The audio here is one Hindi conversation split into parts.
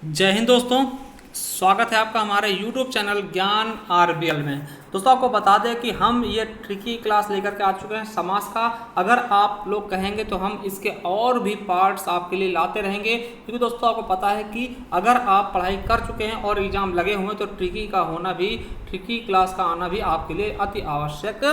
जय हिंद दोस्तों। स्वागत है आपका हमारे YouTube चैनल ज्ञान आरबीएल में। दोस्तों आपको बता दें कि हम ये ट्रिकी क्लास लेकर के आ चुके हैं समास का। अगर आप लोग कहेंगे तो हम इसके और भी पार्ट्स आपके लिए लाते रहेंगे, क्योंकि दोस्तों आपको पता है कि अगर आप पढ़ाई कर चुके हैं और एग्जाम लगे हुए हैं तो ट्रिकी का होना भी, ट्रिकी क्लास का आना भी आपके लिए अति आवश्यक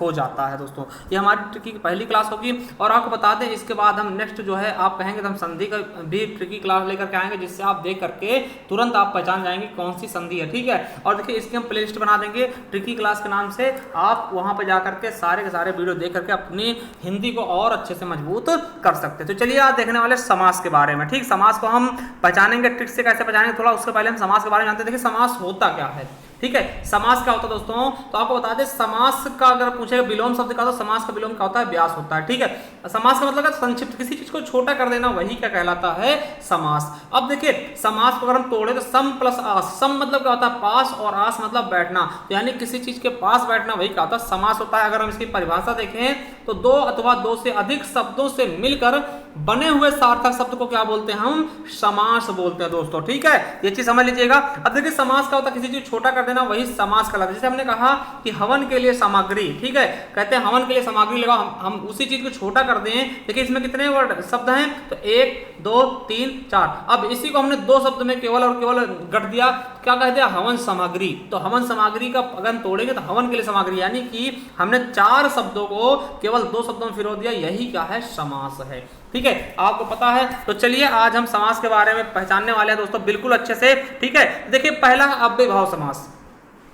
हो जाता है। दोस्तों ये हमारी ट्रिकी की पहली क्लास होगी और आपको बता दें इसके बाद हम नेक्स्ट जो है आप कहेंगे तो हम संधि का भी ट्रिकी क्लास लेकर के आएंगे, जिससे आप देख करके तुरंत आप पहचान जाएंगे कौन सी संधि है। ठीक है, और देखिए इसकी हम प्लेलिस्ट बना देंगे ट्रिकी क्लास के नाम से। आप वहां पर जाकर के सारे वीडियो देख करके अपनी हिंदी को और अच्छे से मजबूत कर सकते हैं। तो चलिए आज देखने वाले समास के बारे में। ठीक, समास को हम पहचानेंगे, ट्रिक से कैसे पहचानेंगे थोड़ा उसके पहले हम समास के बारे में जानते हैं। देखिए समास होता क्या है। ठीक है, समास क्या होता है दोस्तों, तो आपको बता दें समास का अगर पूछे विलोम शब्द का तो समास का विलोम क्या होता है, व्यास होता है। ठीक है, समास का मतलब है संक्षिप्त, किसी चीज को छोटा कर देना, वही क्या कहलाता है, समास। अब देखिए समास को अगर हम तोड़े तो सम प्लस आस, सम मतलब क्या होता है पास और आस मतलब बैठना, तो यानी किसी चीज के पास बैठना वही क्या होता है, समास होता है। अगर हम इसकी परिभाषा देखें तो दो अथवा दो से अधिक शब्दों से मिलकर बने हुए सार्थक शब्द को क्या बोलते हैं, हम समास बोलते हैं दोस्तों। ठीक है, ये चीज समझ लीजिएगा। अब देखिए समास क्या होता है, किसी चीज छोटा कर देना वही समास कहलाता है। जैसे हमने कहा कि हवन के लिए सामग्री, ठीक है, कहते हैं हवन के लिए सामग्री लगाओ, हम उसी चीज को छोटा कर दें। देखिए इसमें कितने वर्ड शब्द हैं, तो 1 2 3 4। अब इसी को हमने दो शब्द में केवल और केवल गढ़ दिया, क्या कहते हैं, हवन सामग्री। तो हवन सामग्री का अगर हम तोड़ेंगे तो हवन के लिए सामग्री, यानी कि हमने 4 शब्दों को केवल 2 शब्दों में फिरो दिया, यही क्या है, समास है। ठीक है, आपको पता है। तो चलिए आज हम समास के बारे में पहचानने वाले हैं दोस्तों बिल्कुल अच्छे से। ठीक है, देखिए पहला है अव्ययभाव समास।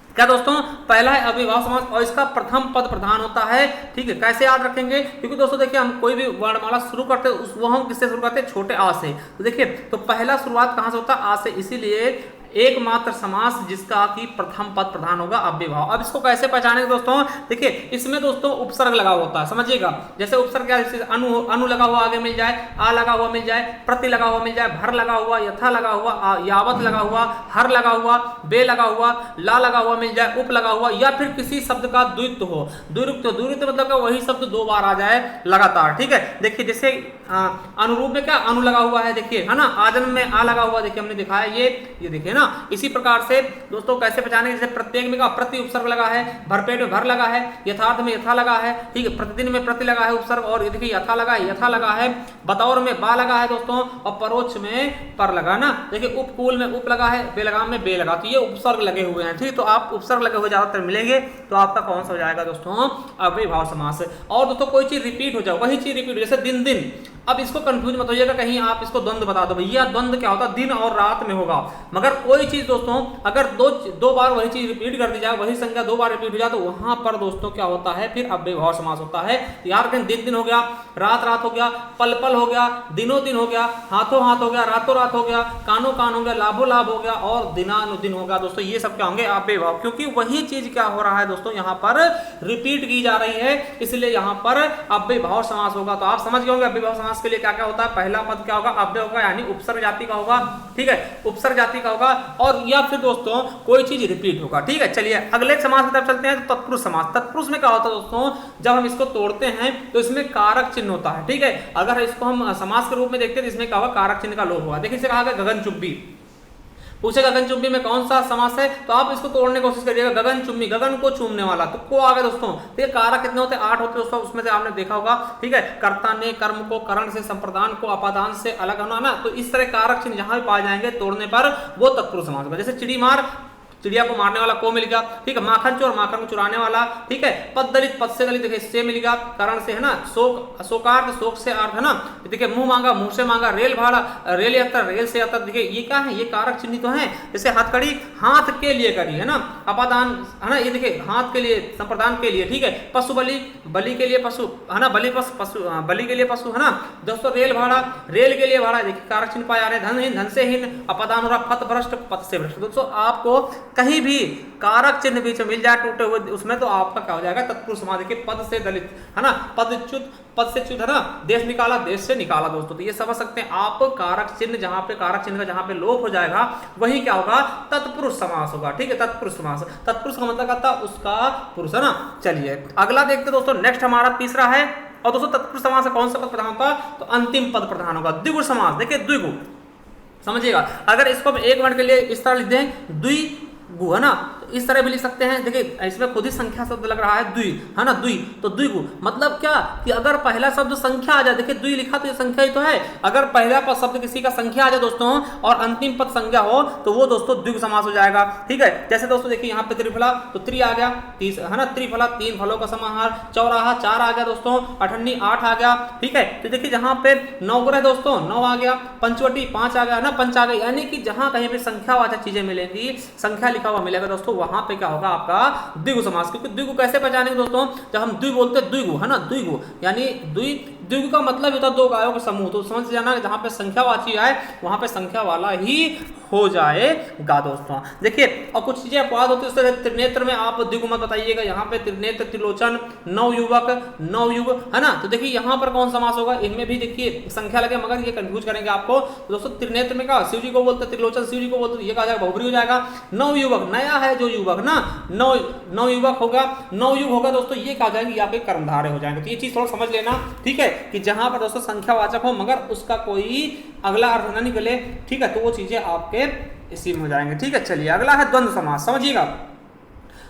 क्या दोस्तों, पहला है अव्ययभाव समास और इसका प्रथम पद प्रधान होता है। ठीक है, कैसे याद रखेंगे, क्योंकि दोस्तों देखिए हम कोई भी वर्णमाला शुरू करते हैं वो हम किससे शुरू करते हैं, छोटे आ से। तो देखिए तो पहला शुरुआत कहां से होता है, आ से, इसीलिए एकमात्र समास जिसका कि प्रथम पद प्रधान होगा अव्ययभाव। अब इसको कैसे पहचानेंगे दोस्तों, देखिए इसमें दोस्तों उपसर्ग लगा होता है, समझिएगा। जैसे उपसर्ग क्या, अनु लगा हुआ आगे मिल जाए, आ लगा हुआ मिल जाए, प्रति लगा हुआ मिल जाए, भर लगा हुआ, यथा लगा हुआ, यावत लगा हुआ, हर लगा हुआ, बे लगा हुआ, ला लगा हुआ मिल जाए, उप लगा हुआ, या फिर किसी शब्द का द्वित्व हो। द्वित्व मतलब वही शब्द 2 बार आ जाए लगातार। ठीक है, देखिए जैसे अनुरूप में क्या अनु लगा हुआ है, देखिए है ना, आजन्म में आ लगा हुआ, देखिए हमने दिखाया ये देखिए ना। इसी प्रकार से दोस्तों कैसे पहचानेंगे, जैसे प्रत्येक में का प्रति उपसर्ग लगा है, भरपेट में भर लगा है, यथार्थ में यथा लगा है, ठीक है, प्रतिदिन में प्रति लगा है उपसर्ग, और देखिए यथा लगा है, यथा लगा है, बतौर में बा लगा है दोस्तों, और परोक्ष में पर लगा ना। देखिए उपकूल में उप लगा है, बेलगाम में बे लगा, तो ये उपसर्ग लगे हुए हैं। ठीक, तो आप उपसर्ग लगे हुए ज्यादातर मिलेंगे, तो आपका कौन सा हो जाएगा दोस्तों, अव्ययभाव समास। और दोस्तों कोई चीज रिपीट हो जाए, वही चीज रिपीट, जैसे दिन दिन। अब इसको कंफ्यूज मत होइएगा कहीं आप इसको द्वंद्व बता दो, भैया द्वंद्व क्या होता है, दिन और रात में होगा। मगर कोई चीज दोस्तों अगर दो बार वही चीज रिपीट कर दी जाए, वही संख्या 2 बार रिपीट हो जाए, तो वहां पर दोस्तों क्या होता है, फिर अव्ययभाव समास होता है। यार कहीं दिन दिन हो गया, रात रात हो गया, पल पल हो गया, दिनों दिन हो गया, हाथों हाथ हो गया, रातों रात हो गया, कानों कान हो गया, लाभों लाभ हो गया, और दिनानुदिन हो गया। दोस्तों ये सब क्या होंगे, अव्ययभाव, क्योंकि वही चीज क्या हो रहा है दोस्तों, यहाँ पर रिपीट की जा रही है, इसलिए यहाँ पर अव्ययभाव समास होगा। तो आप समझ गए होंगे अव्ययभाव समास के लिए क्या क्या होता है। पहला पद क्या होगा, अव्यय होगा, यानी उपसर्ग जाति का होगा। ठीक है, उपसर्ग जाति का होगा, और या फिर दोस्तों कोई चीज रिपीट होगा। ठीक है, चलिए अगले समास की तरफ चलते हैं। तो तत्पुरुष समास, तत्पुरुष में क्या होता है दोस्तों, जब हम इसको तोड़ते हैं तो इसमें कारक चिन्ह होता है। ठीक है, अगर इसको हम समास के रूप में देखते हैं तो इसमें क्या होगा, कारक चिन्ह का लोप होगा। देखिए इसे कहा गया गगनचुंबी। पूछे गगनचुंबी में कौन सा समास है, तो आप इसको तोड़ने की कोशिश करिएगा। गगनचुंबी, गगन को चूमने वाला, तो को आ गया दोस्तों। ठीक है, कारक कितने होते हैं, 8 होते हैं दोस्तों, उसमें से आपने देखा होगा। ठीक है, कर्ता ने कर्म को करण से, संप्रदान को अपादान से अलग होना ना, तो इस तरह कारक चिन्ह जहां भी पाए जाएंगे तोड़ने पर वो तत्पुरुष समास होगा। जैसे चिड़ी मार, चिड़िया को मारने वाला को मिल गया। ठीक है, माखन चोर, माखन को चुराने वाला। ठीक है, पद दलित, पद से दलित, देखिए से मिल गया, कारण से है ना, शोक, शोकार्थ, शोक से अर्थ है ना। देखिए मुंह मांगा, मुंह से मांगा, रेल भाड़ा, रेल यात्रा, रेल से यात्रा। देखिए ये क्या है, ये कारक चिन्ह तो है। जैसे हथकड़ी, हाथ के लिए करी है ना, अपादान है ना, ये देखिए हाथ के लिए, संप्रदान के लिए। ठीक है, पशु बलि, बलि के लिए पशु है ना, बलि पशु, बलि के लिए पशु है ना दोस्तों। रेल भाड़ा, रेल के लिए भाड़ा, देखिए कारक चिन्ह पाए जा रहे हैं। धनहीन, धन से हीन, अपादान हो रहा, पथ भ्रष्ट, पथ से भ्रष्ट। दोस्तों आपको कहीं भी कारक चिन्ह बीच में मिल जाए टूटे हुए उसमें, तो आपका क्या हो जाएगा, तत्पुरुष समास। देखिए पद से दलित है ना, पदच्युत, पद से च्युत है ना, देश निकाला, देश से निकाला। दोस्तों तो ये समझ सकते हैं आप, कारक चिन्ह जहां पे, कारक चिन्ह का जहां पे लोप हो जाएगा वही क्या होगा, तत्पुरुष समास होगा। ठीक है, तत्पुरुष समास, तत्पुरुष का मतलब आता उसका पुरुष है ना। चलिए अगला देखते दोस्तों, नेक्स्ट हमारा तीसरा है। और दोस्तों तत्पुरुष समास कौन सा पद प्रधान होगा, तो अंतिम पद प्रधान होगा। द्विगु समास, देखिए द्विगु, समझिएगा। अगर इसको हम एक मिनट के लिए इस तरह लिख दें द्विगु, है ना, तो इस तरह भी लिख सकते हैं। देखिए इसमें खुद ही संख्या शब्द लग रहा है द्वि, है ना, द्वि, तो द्विगु मतलब क्या कि अगर पहला शब्द संख्या आ जाए, देखिए द्वि लिखा तो ये संख्या ही तो है, अगर पहला पद शब्द किसी का संख्या आ जाए दोस्तों और अंतिम पद संज्ञा हो तो वो दोस्तों द्विगु समास हो जाएगा। ठीक है, जैसे दोस्तों देखिए यहाँ पे त्रिफला तो त्रि आ गया, तीस, है ना, त्रिफला तीन फलों का समाहार, चौराहा चार आ गया दोस्तों, अठन्नी आठ आ गया। ठीक है, तो देखिए जहाँ पे नवग्रह दोस्तों नौ आ गया, पंचवटी पांच आ गया, ना पंच आ गया, यानी कि जहां कहीं पे संख्यावाचक चीजें मिलेंगी, संख्या लिखा हुआ मिलेगा दोस्तों, वहां पे क्या होगा आपका द्विगु समास। क्योंकि द्विगु कैसे पहचानेंगे दोस्तों, जब हम द्वि बोलते हैं द्विगु, है ना, द्विगु यानी द्विगु का मतलब होता है दो गायों का समूह, तो समझ जाना जहां पे संख्यावाची आए वहां पे संख्या वाला ही हो जाएगा दोस्तों। देखिए और कुछ चीजें अपवाद होती है, त्रिनेत्र में आप द्विगु मत बताइएगा, यहाँ पे त्रिनेत्र त्रिलोचन नवयुवक नवयुग, है ना, तो देखिए यहाँ पर कौन समास होगा, इनमें भी देखिए संख्या लगे मगर ये कंफ्यूज करेंगे आपको। तो दोस्तों त्रिनेत्र में क्या शिव जी को बोलते, त्रिलोचन शिव जी को बोलते, ये कहा जाएगा बहुब्री हो जाएगा। नवयुवक नया है जो युवक ना, नवयुवक होगा, नवयुग होगा दोस्तों, ये कहा जाएगा यहाँ पे कर्मधारय हो जाएंगे। तो ये चीज थोड़ा समझ लेना, ठीक है, कि जहां पर दोस्तों संख्यावाचक हो मगर उसका कोई अगला अर्थ ना निकले, ठीक है, तो वो चीजें आपके इसी में हो जाएंगे। ठीक है, चलिए अगला है द्वंद्व समास, समझिएगा।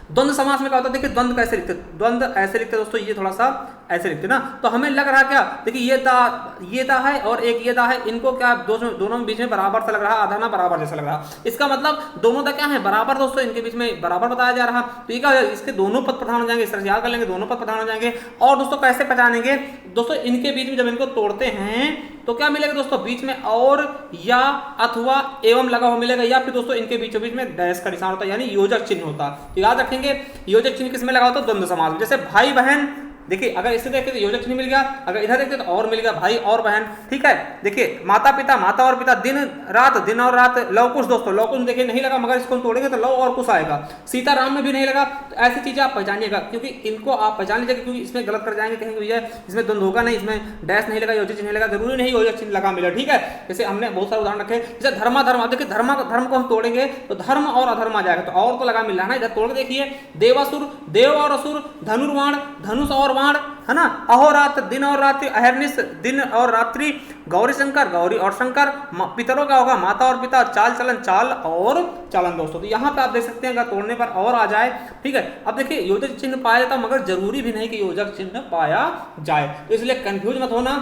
द्वंद्व समास में क्या होता है, देखिए द्वंद्व कैसे लिखते, द्वंद्व ऐसे लिखते दोस्तों, ये थोड़ा सा ऐसे लिखते ना, तो हमें लग रहा क्या, देखिए ये दा है और एक ये दा है, इनको क्या दोनों बीच में बराबर सा लग रहा है, आधा ना बराबर जैसा लग रहा है, इसका मतलब दोनों दा क्या है बराबर दोस्तों, इनके बीच में बराबर बताया जा रहा, तो ये क्या इसके दोनों पद प्रधान हो जाएंगे, इस तरह से याद कर लेंगे, दोनों पद प्रधान हो जाएंगे। और दोस्तों कैसे पहचानेंगे दोस्तों, इनके बीच में जब इनको तोड़ते हैं तो क्या मिलेगा दोस्तों, बीच में और या अथवा एवं लगा हुआ मिलेगा, या फिर दोस्तों इनके बीचों बीच में डैश का निशान होता है, यानी योजक चिन्ह होता है। तो याद रखेंगे योजक चिन्ह किसमें लगा होता है, द्वंद्व समास में। जैसे भाई बहन, देखिए अगर इसे देखते तो योजक चिन्ह मिल गया, अगर इधर देखते तो और मिल गया भाई और बहन। ठीक है, देखिए माता पिता, माता और पिता, दिन और रात, लव कुश दोस्तों, लव कुश देखिए नहीं लगा मगर इसको हम तोड़ेंगे तो लव और कुश आएगा, सीता राम में भी नहीं लगा, तो ऐसी चीजें आप पहचानिएगा, क्योंकि इनको आप पहचान लीजिएगा, क्योंकि इसमें गलत कर जाएंगे, कहेंगे भैया इसमें द्वंद्व होगा नहीं, इसमें डैश नहीं लगा, योजक चिन्ह लगा, जरूरी नहीं योजक चिन्ह लगा मिला। ठीक है, जैसे हमने बहुत सारे उदाहरण रखे, जैसे धर्म, देखिए धर्म को हम तोड़ेंगे तो धर्म और अधर्म आ जाएगा, तो और तो लगा मिल रहा है ना, इधर तोड़ के देखिए, देवासुर, देव और असुर, धनुर्वाण, धनुष और वाण, है ना, अहोरात्र दिन और रात्रि, अहर्निश दिन और रात्रि, गौरी शंकर, गौरी और शंकर, पितरों का होगा माता और पिता, चाल चलन, चाल और चलन दोस्तों। तो यहाँ पे आप देख सकते हैं अगर तोड़ने पर और आ जाए, ठीक है। अब देखिए योजक चिन्ह पाया जाता मगर जरूरी भी नहीं कि योजक चिन्ह पाया जाए, तो इसलिए कंफ्यूज मत होना,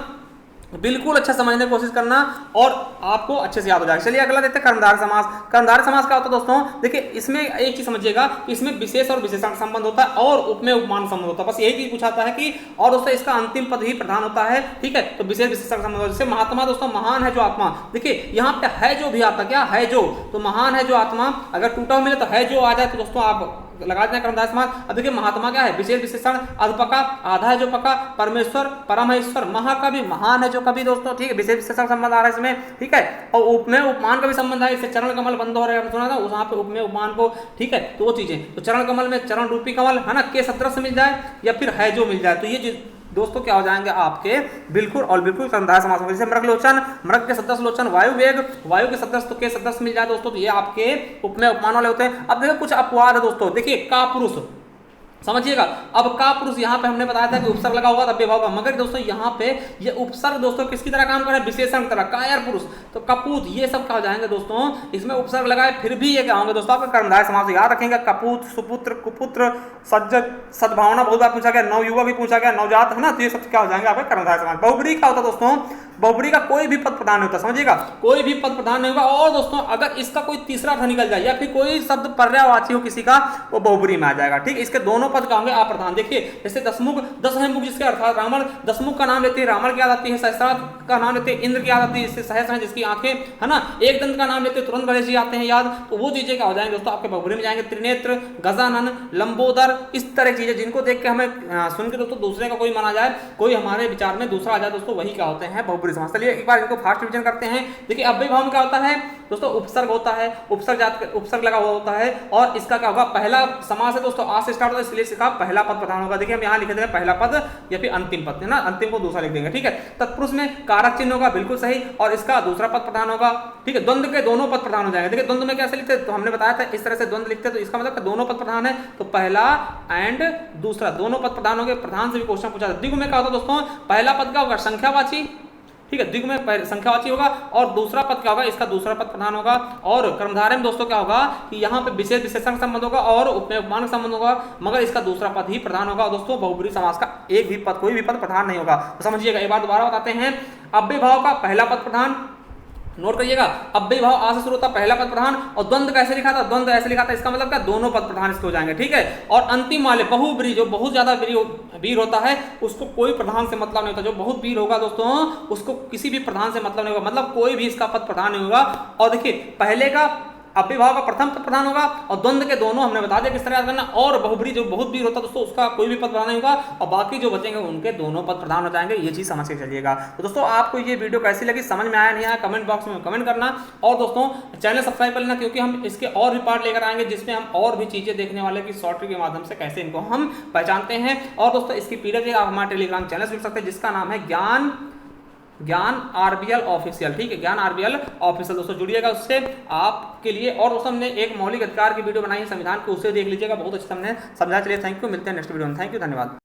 बिल्कुल अच्छा समझने की कोशिश करना और आपको अच्छे से याद हो जाएगा। चलिए अगला देखते हैं कर्मधारय समास। कर्मधारय समास क्या होता है दोस्तों, देखिए इसमें एक चीज समझिएगा, इसमें विशेष और विशेषण संबंध होता है और उपमेय उपमान संबंध होता है, बस यही चीज पूछाता है कि, और दोस्तों इसका अंतिम पद ही प्रधान होता है। ठीक है, तो विशेष विशेषण संबंध होता है। जैसे महात्मा दोस्तों, महान है जो आत्मा, देखिए यहाँ पे है जो भी आता, क्या है जो, तो महान है जो आत्मा, अगर टूटा मिले तो है जो आ जाए तो दोस्तों आप लगा देना कर्मधारय समास। अब देखिए महात्मा क्या है, विशेष विशेषण, अधपका आधा है जो पका, परमेश्वर परमेश्वर, महाकवि महान है जो कवि दोस्तों, ठीक है, विशेष विशेषण संबंध आ रहा है इसमें। ठीक है, और उपमेय उपमान का भी संबंध है, इससे चरण कमल बंद हो रहा है, सुना था वहां पे उपमेय उपमान को, ठीक है, तो वो चीजें, तो चरण कमल में चरण रूपी कमल, है ना, के सदृश मिल जाए या फिर है जो मिल जाए, तो ये दोस्तों क्या हो जाएंगे आपके बिल्कुल और बिल्कुल कर्मधारय समास होंगे। जैसे मृगलोचन, मृग के सदस्य लोचन, वायु वेग, वायु के सदस्य तो के सदस्य मिल जाए दोस्तों, तो ये आपके उपमेय उपमान वाले होते हैं। अब देखिए कुछ अपवाद है दोस्तों, देखिए का पुरुष, समझिएगा, अब का पुरुष यहाँ पे हमने बताया था कि उपसर्ग लगा होगा तब भी होगा, मगर दोस्तों यहाँ पे ये उपसर्ग दोस्तों किसकी तरह काम कर रहा है, विशेषण की तरह, कायर पुरुष, तो कपूत, ये सब क्या हो जाएंगे दोस्तों, इसमें उपसर्ग लगाए फिर भी ये क्या होंगे दोस्तों आपका कर्मधारय समास। याद रखेंगे, कपूत, सुपुत्र, कुपुत्र, सज्जन, सद्भावना बहुत बार पूछा गया, नवयुवा भी पूछा गया, नवजात, है ना, तो ये सब क्या हो जाएंगे आपके कर्मधारय समास। बहुब्री क्या होता है दोस्तों, बहुब्री का कोई भी पद प्रधान नहीं होता, समझिएगा, कोई भी पद प्रधान नहीं होगा, और दोस्तों अगर इसका कोई तीसरा अर्थ निकल जाए या फिर कोई शब्द पर्यायवाची हो किसी का, वो बहुब्री में आ जाएगा। ठीक, इसके दोनों पद क्या होंगे अप्रधान। देखिए जैसे दसमुख, दस है मुख जिसके अर्थात रावण, दसमुख का नाम लेते हैं रावण की याद आती है, सहस्त्रार का नाम लेते हैं इंद्र की याद आती है, इससे सहस्र है जिसकी आंखें, है ना, एक दंत का नाम लेते हैं तुरंत गणेश जी आते हैं याद, तो वो चीजें क्या हो जाएंगे दोस्तों आपके बहुब्री में जाएंगे। त्रिनेत्र, गजानन, लंबोदर, इस तरह की चीजें जिनको देख के हमें सुन के दोस्तों दूसरे का कोई माना जाए, कोई हमारे विचार में दूसरा आ जाए दोस्तों, वही क्या होते हैं बहुब्री समास। चलिए एक बार इनको फास्ट रिवीजन करते हैं। देखिए अव्यय भाव में क्या होता है दोस्तों, उपसर्ग होता है, उपसर्ग लगा हुआ होता है, और इसका क्या होगा, पहला समास है दोस्तों आ से स्टार्ट होता है, इसलिए इसका पहला पद प्रधान होगा। देखिए हम यहाँ लिख देंगे पहला पद या फिर अंतिम पद, है ना, अंतिम को दूसरा लिख देंगे। ठीक है, तत्पुरुष में कारक चिन्ह होगा, बिल्कुल सही, और इसका दूसरा पद प्रधान होगा। ठीक है, द्वंद्व के दोनों पद प्रधान हो जाएंगे। देखिए द्वंद्व में कैसे लिखते हैं, तो हमने बताया था इस तरह से द्वंद्व लिखते हैं, तो इसका मतलब दोनों पद प्रधान है, तो पहला एंड दूसरा दोनों पद प्रधान होंगे। प्रधान से भी क्वेश्चन पूछा था। द्विगु में क्या होता है दोस्तों, पहला पद क्या होगा संख्यावाची, ठीक है, द्विगु में संख्यावाची होगा और दूसरा पद क्या होगा, इसका दूसरा पद प्रधान होगा। और कर्मधारय में दोस्तों क्या होगा कि यहाँ पे विशेष विशेषण संबंध होगा और उपमेय उपमान संबंध होगा, मगर इसका दूसरा पद ही प्रधान होगा। दोस्तों बहुब्रीहि समास का एक भी पद, कोई भी पद प्रधान नहीं होगा, तो समझिएगा। एक बार दोबारा बताते हैं, अव्यय भाव का पहला पद प्रधान, नोट करिएगा, अव्यय भाव आ से शुरू होता, पहला पद प्रधान। और द्वंद्व कैसे लिखा था, द्वंद्व ऐसे लिखा था, इसका मतलब क्या, दोनों पद प्रधान इसके हो जाएंगे, ठीक है। और अंतिम वाले बहुब्रीहि, जो बहुत ज्यादा वीर होता है उसको कोई प्रधान से मतलब नहीं होता, जो बहुत वीर होगा दोस्तों उसको किसी भी प्रधान से मतलब नहीं होगा, मतलब कोई भी इसका पद प्रधान नहीं होगा। और देखिए पहले का अव्यय भाव का प्रथम पद प्रधान होगा और द्वंद्व के दोनों हमने बता दिया किस तरह याद करना। और बहुब्रीहि जो बहुत वीर होता है दोस्तों उसका कोई भी पद प्रधान नहीं होगा और बाकी जो बचेंगे उनके दोनों पद प्रधान हो जाएंगे, ये चीज समझ के चलिएगा। तो दोस्तों आपको ये वीडियो कैसी लगी, समझ में आया नहीं आया, कमेंट बॉक्स में कमेंट करना। और दोस्तों चैनल सब्सक्राइब कर लेना, क्योंकि हम इसके और भी पार्ट लेकर आएंगे जिसमें हम और भी चीजें देखने वाले की शॉर्ट ट्रिक के माध्यम से कैसे इनको हम पहचानते हैं। और दोस्तों इसकी पीडीएफ आप हमारे टेलीग्राम चैनल से जुड़ सकते हैं जिसका नाम है ज्ञान आरबीएल ऑफिशियल, ठीक है, ज्ञान आरबीएल ऑफिशियल। दोस्तों जुड़िएगा उससे आपके लिए। और दोस्तों हमने एक मौलिक अधिकार की वीडियो बनाई है संविधान की, उसे देख लीजिएगा, बहुत अच्छे हमने समझा। चलिए थैंक यू, मिलते हैं नेक्स्ट वीडियो में, थैंक यू, धन्यवाद।